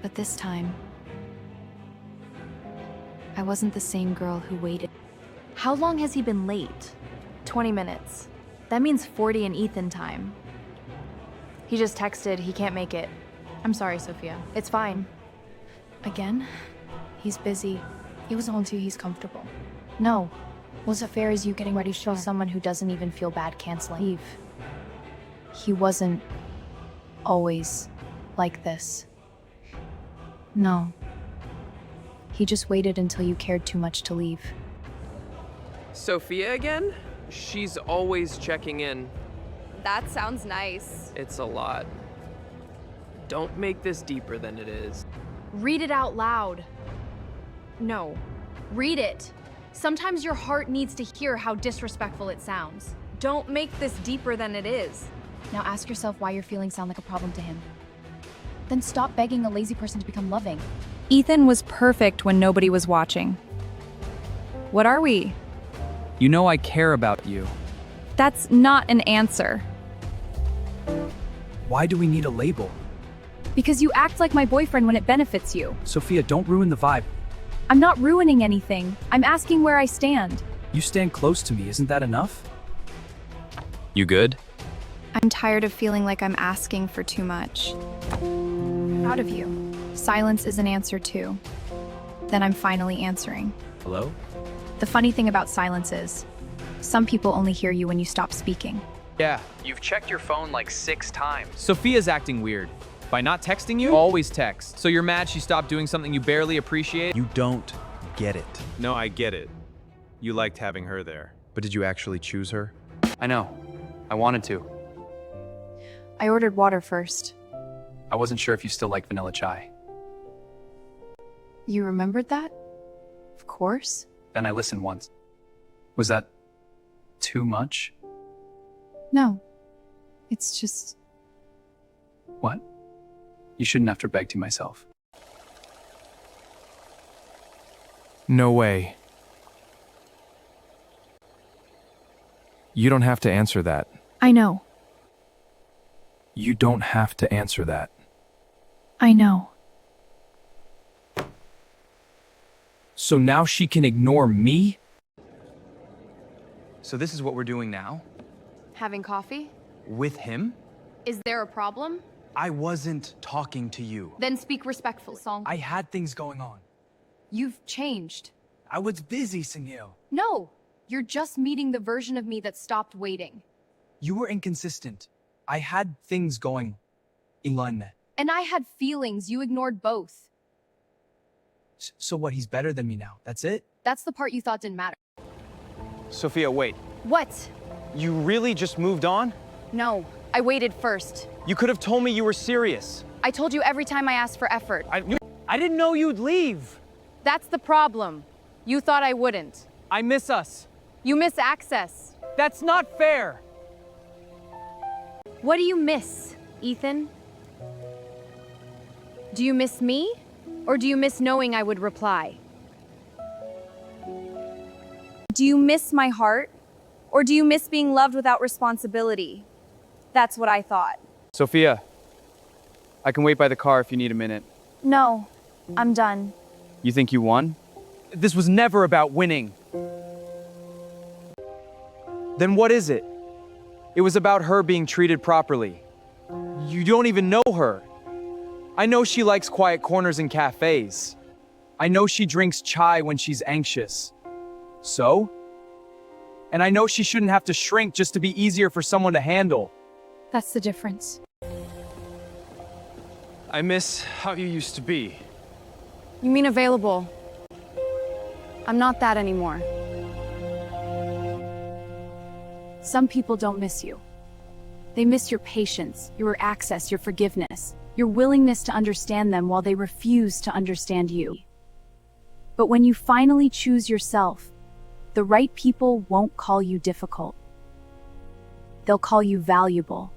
But this time, I wasn't the same girl who waited. How long has he been late? 20 minutes. That means 40 in Ethan time. He just texted he can't make it. I'm sorry, Sofia. It's fine. Again? He's busy. It was all too he's comfortable. No. Was as fair as you getting ready to show someone who doesn't even feel bad canceling. Leave. He wasn't always like this. No. He just waited until you cared too much to leave. Sofia again? She's always checking in. That sounds nice. It's a lot. Don't make this deeper than it is. Read it out loud. No. Read it. Sometimes your heart needs to hear how disrespectful it sounds. Don't make this deeper than it is. Now ask yourself why your feelings sound like a problem to him. Then stop begging a lazy person to become loving. Ethan was perfect when nobody was watching. What are we? You know I care about you. That's not an answer. Why do we need a label? Because you act like my boyfriend when it benefits you. Sophia, don't ruin the vibe. I'm not ruining anything. I'm asking where I stand. You stand close to me, isn't that enough? You good? I'm tired of feeling like I'm asking for too much. Proud of you. Silence is an answer too. Then I'm finally answering. Hello? The funny thing about silence is, some people only hear you when you stop speaking. Yeah. You've checked your phone like 6 times. Sophia's acting weird. By not texting you, always text. So you're mad she stopped doing something you barely appreciate? You don't get it. No, I get it. You liked having her there. But did you actually choose her? I know. I wanted to. I ordered water first. I wasn't sure if you still like vanilla chai. You remembered that? Of course. Then I listened once. Was that too much? No. It's just... What? You shouldn't have to beg to myself. No way. You don't have to answer that. I know. You don't have to answer that. I know. So now she can ignore me? So this is what we're doing now? Having coffee? With him? Is there a problem? I wasn't talking to you. Then speak respectfully, Song. I had things going on. You've changed. I was busy, Singil. No, you're just meeting the version of me that stopped waiting. You were inconsistent. I had things going. Ilan. And I had feelings, you ignored both. So what, he's better than me now? That's it? That's the part you thought didn't matter. Sophia, wait. What? You really just moved on? No, I waited first. You could have told me you were serious. I told you every time I asked for effort. I didn't know you'd leave. That's the problem. You thought I wouldn't. I miss us. You miss access. That's not fair. What do you miss, Ethan? Do you miss me? Or do you miss knowing I would reply? Do you miss my heart? Or do you miss being loved without responsibility? That's what I thought. Sophia, I can wait by the car if you need a minute. No, I'm done. You think you won? This was never about winning. Then what is it? It was about her being treated properly. You don't even know her. I know she likes quiet corners in cafes. I know she drinks chai when she's anxious. So? And I know she shouldn't have to shrink just to be easier for someone to handle. That's the difference. I miss how you used to be. You mean available? I'm not that anymore. Some people don't miss you. They miss your patience, your access, your forgiveness, your willingness to understand them while they refuse to understand you. But when you finally choose yourself, the right people won't call you difficult. They'll call you valuable.